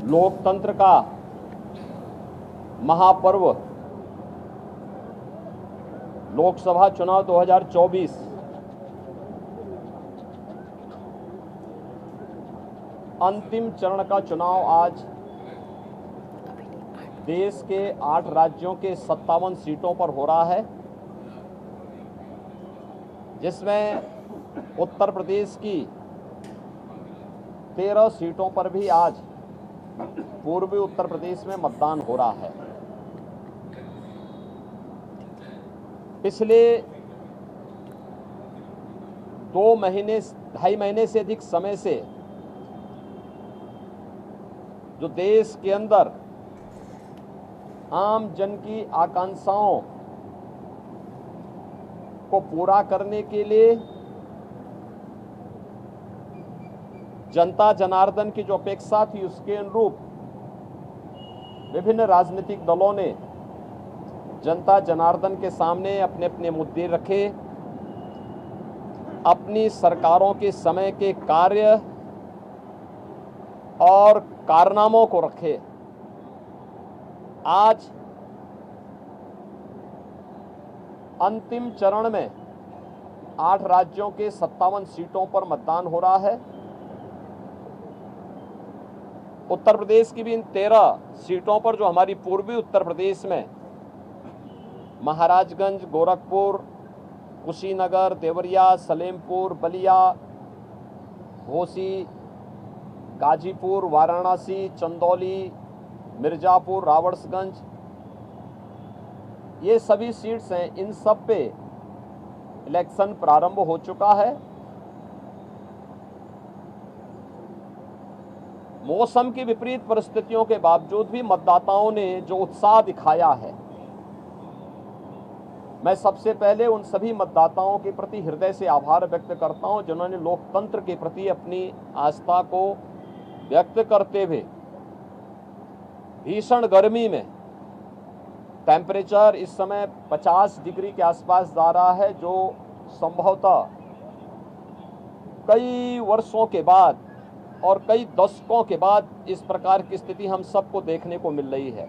लोकतंत्र का महापर्व लोकसभा चुनाव 2024 अंतिम चरण का चुनाव आज देश के 8 राज्यों के 57 सीटों पर हो रहा है, जिसमें उत्तर प्रदेश की 13 सीटों पर भी आज पूर्वी उत्तर प्रदेश में मतदान हो रहा है। पिछले 2.5 महीने से अधिक समय से जो देश के अंदर आम जन की आकांक्षाओं को पूरा करने के लिए जनता जनार्दन की जो अपेक्षा थी उसके अनुरूप विभिन्न राजनीतिक दलों ने जनता जनार्दन के सामने अपने अपने मुद्दे रखे, अपनी सरकारों के समय के कार्य और कारनामों को रखे। आज अंतिम चरण में 8 राज्यों के 57 सीटों पर मतदान हो रहा है। उत्तर प्रदेश की भी इन 13 सीटों पर जो हमारी पूर्वी उत्तर प्रदेश में महाराजगंज, गोरखपुर, कुशीनगर, देवरिया, सलेमपुर, बलिया, घोसी, गाजीपुर, वाराणसी, चंदौली, मिर्जापुर, रावड़सगंज, ये सभी सीट्स हैं। इन सब पे इलेक्शन प्रारंभ हो चुका है। मौसम की विपरीत परिस्थितियों के बावजूद भी मतदाताओं ने जो उत्साह दिखाया है, मैं सबसे पहले उन सभी मतदाताओं के प्रति हृदय से आभार व्यक्त करता हूं जिन्होंने लोकतंत्र के प्रति अपनी आस्था को व्यक्त करते हुए भीषण गर्मी में, टेम्परेचर इस समय 50 डिग्री के आसपास जा रहा है, जो संभवतः कई वर्षों के बाद और कई दशकों के बाद इस प्रकार की स्थिति हम सबको देखने को मिल रही है।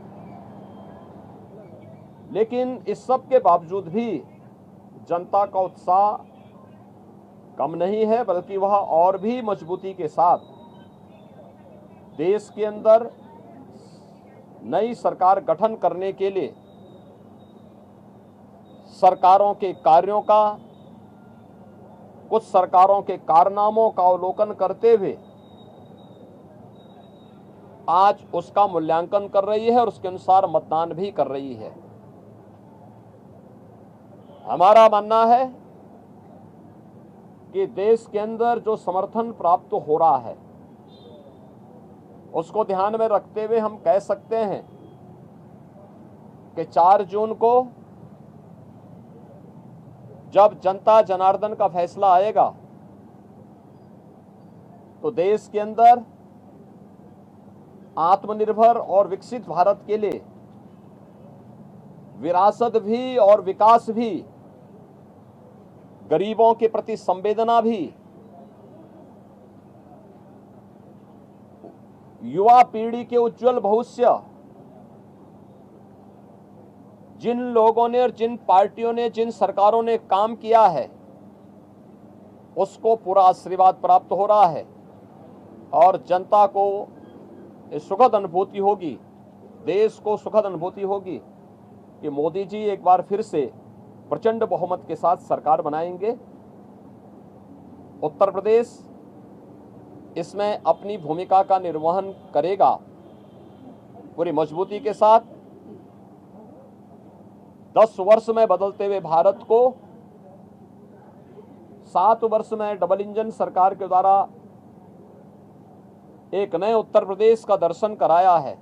लेकिन इस सब के बावजूद भी जनता का उत्साह कम नहीं है, बल्कि वह और भी मजबूती के साथ देश के अंदर नई सरकार गठन करने के लिए सरकारों के कार्यों का, कुछ सरकारों के कारनामों का अवलोकन करते हुए आज उसका मूल्यांकन कर रही है और उसके अनुसार मतदान भी कर रही है। हमारा मानना है कि देश के अंदर जो समर्थन प्राप्त हो रहा है उसको ध्यान में रखते हुए हम कह सकते हैं कि 4 जून को जब जनता जनार्दन का फैसला आएगा तो देश के अंदर आत्मनिर्भर और विकसित भारत के लिए विरासत भी और विकास भी, गरीबों के प्रति संवेदना भी, युवा पीढ़ी के उज्जवल भविष्य, जिन लोगों ने और जिन पार्टियों ने, जिन सरकारों ने काम किया है उसको पूरा आशीर्वाद प्राप्त हो रहा है और जनता को सुखद अनुभूति होगी, देश को सुखद अनुभूति होगी कि मोदी जी एक बार फिर से प्रचंड बहुमत के साथ सरकार बनाएंगे। उत्तर प्रदेश इसमें अपनी भूमिका का निर्वहन करेगा पूरी मजबूती के साथ। 10 वर्ष में बदलते हुए भारत को 7 वर्ष में डबल इंजन सरकार के द्वारा एक नए उत्तर प्रदेश का दर्शन कराया है।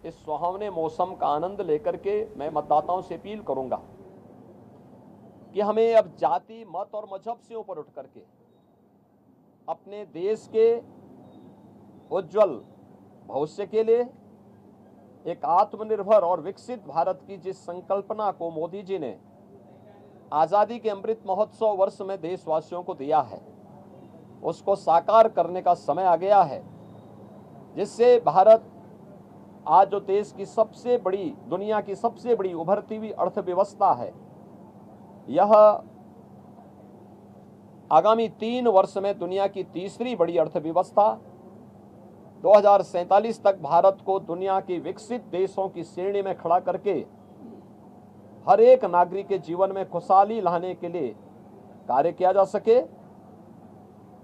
इस सुहावने मौसम का आनंद लेकर के मैं मतदाताओं से अपील करूंगा कि हमें अब जाति, मत और मजहब से ऊपर उठ करके अपने देश के उज्जवल भविष्य के लिए एक आत्मनिर्भर और विकसित भारत की जिस संकल्पना को मोदी जी ने आजादी के अमृत महोत्सव वर्ष में देशवासियों को दिया है, उसको साकार करने का समय आ गया है। जिससे भारत आज जो देश की सबसे बड़ी, दुनिया की सबसे बड़ी उभरती हुई अर्थव्यवस्था है, यह आगामी 3 वर्ष में दुनिया की तीसरी बड़ी अर्थव्यवस्था 2047 तक भारत को दुनिया के विकसित देशों की श्रेणी में खड़ा करके हर एक नागरिक के जीवन में खुशहाली लाने के लिए कार्य किया जा सके।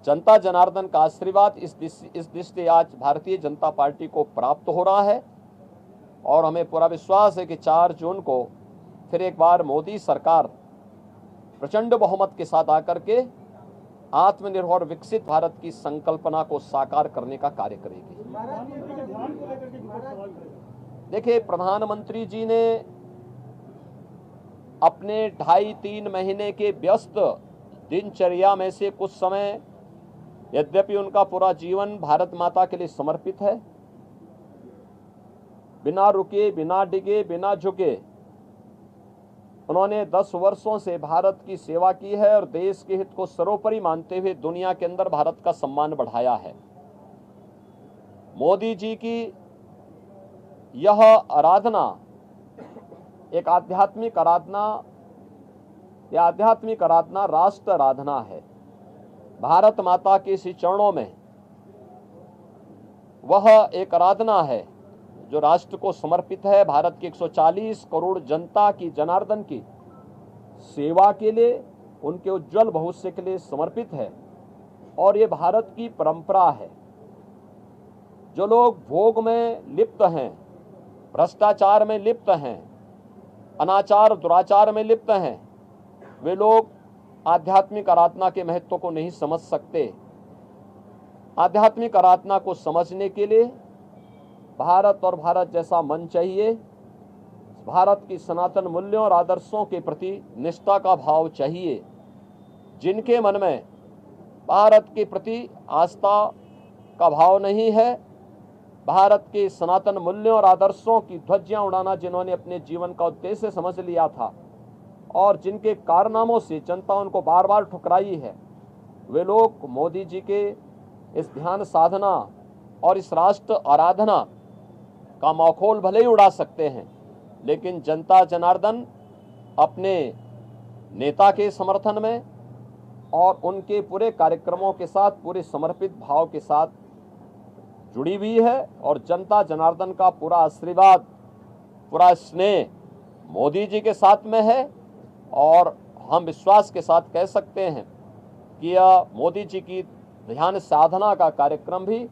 जनता जनार्दन का आशीर्वाद इस दृष्टि आज भारतीय जनता पार्टी को प्राप्त हो रहा है और हमें पूरा विश्वास है कि 4 जून को फिर एक बार मोदी सरकार प्रचंड बहुमत के साथ आकर के आत्मनिर्भर और विकसित भारत की संकल्पना को साकार करने का कार्य करेगी। देखिए, प्रधानमंत्री जी ने अपने 2.5-3 महीने के व्यस्त दिनचर्या में से कुछ समय, यद्यपि उनका पूरा जीवन भारत माता के लिए समर्पित है, बिना रुके, बिना डिगे, बिना झुके उन्होंने 10 वर्षों से भारत की सेवा की है और देश के हित को सर्वोपरि मानते हुए दुनिया के अंदर भारत का सम्मान बढ़ाया है। मोदी जी की यह आराधना एक आध्यात्मिक आराधना, राष्ट्र आराधना है। भारत माता के श्री चरणों में वह एक आराधना है जो राष्ट्र को समर्पित है, भारत की 140 करोड़ जनता की, जनार्दन की सेवा के लिए, उनके उज्जवल भविष्य के लिए समर्पित है। और ये भारत की परंपरा है। जो लोग भोग में लिप्त हैं, भ्रष्टाचार में लिप्त हैं, अनाचार दुराचार में लिप्त हैं, वे लोग आध्यात्मिक आराधना के महत्व को नहीं समझ सकते। आध्यात्मिक आराधना को समझने के लिए भारत और भारत जैसा मन चाहिए। भारत की सनातन मूल्यों और आदर्शों के प्रति निष्ठा का भाव चाहिए। जिनके मन में भारत के प्रति आस्था का भाव नहीं है, भारत के सनातन मूल्यों और आदर्शों की ध्वजियां उड़ाना जिन्होंने अपने जीवन का उद्देश्य समझ लिया था और जिनके कारनामों से जनता उनको बार बार ठुकराई है, वे लोग मोदी जी के इस ध्यान साधना और इस राष्ट्र आराधना का मखौल भले ही उड़ा सकते हैं, लेकिन जनता जनार्दन अपने नेता के समर्थन में और उनके पूरे कार्यक्रमों के साथ, पूरे समर्पित भाव के साथ जुड़ी हुई है। और जनता जनार्दन का पूरा आशीर्वाद, पूरा स्नेह मोदी जी के साथ में है। और हम विश्वास के साथ कह सकते हैं कि यह मोदी जी की ध्यान साधना का कार्यक्रम भी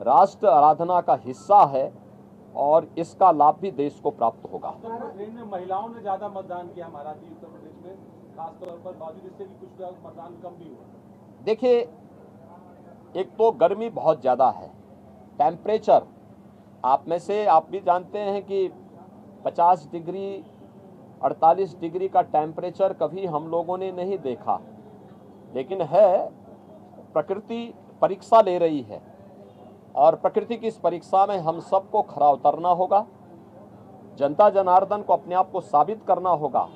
राष्ट्र आराधना का हिस्सा है और इसका लाभ भी देश को प्राप्त होगा। उत्तर प्रदेश में महिलाओं ने ज्यादा मतदान किया, महाराज जी, उत्तर प्रदेश में खासतौर पर, बावजूद इससे भी कुछ मतदान कम भी हुआ। देखिए, एक तो गर्मी बहुत ज़्यादा है, टेम्परेचर आप भी जानते हैं कि 50 डिग्री 48 डिग्री का टेम्परेचर कभी हम लोगों ने नहीं देखा, लेकिन है, प्रकृति परीक्षा ले रही है और प्रकृति की इस परीक्षा में हम सबको खरा उतरना होगा। जनता जनार्दन को अपने आप को साबित करना होगा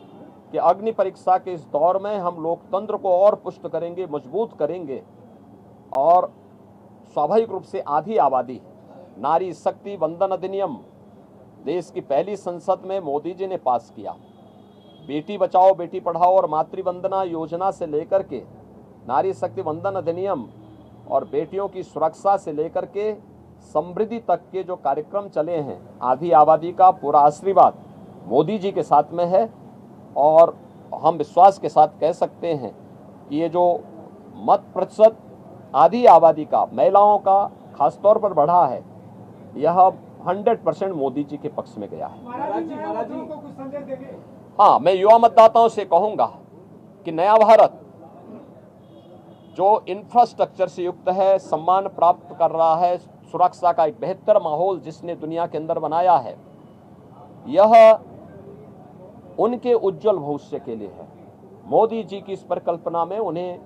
कि अग्नि परीक्षा के इस दौर में हम लोकतंत्र को और पुष्ट करेंगे, मजबूत करेंगे। और स्वाभाविक रूप से आधी आबादी, नारी शक्ति वंदन अधिनियम देश की पहली संसद में मोदी जी ने पास किया। बेटी बचाओ बेटी पढ़ाओ और मातृवंदना योजना से लेकर के नारी शक्ति वंदन अधिनियम और बेटियों की सुरक्षा से लेकर के समृद्धि तक के जो कार्यक्रम चले हैं, आधी आबादी का पूरा आशीर्वाद मोदी जी के साथ में है। और हम विश्वास के साथ कह सकते हैं कि ये जो मत प्रतिशत आधी आबादी का, महिलाओं का खासतौर पर बढ़ा है, यह 100% मोदी जी के पक्ष में गया है। महाराज जी को कुछ संदेश देंगे? हाँ, मैं युवा मतदाताओं से कहूंगा कि नया भारत जो इंफ्रास्ट्रक्चर से युक्त है, सम्मान प्राप्त कर रहा है, सुरक्षा का एक बेहतर माहौल जिसने दुनिया के अंदर बनाया है, यह उनके उज्जवल भविष्य के लिए है। मोदी जी की इस परिकल्पना में उन्हें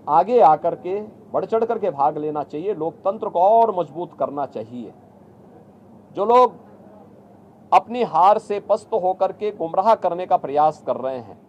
आगे आकर के बढ़ चढ़ करके भाग लेना चाहिए, लोकतंत्र को और मजबूत करना चाहिए। जो लोग अपनी हार से पस्त होकर के गुमराह करने का प्रयास कर रहे हैं,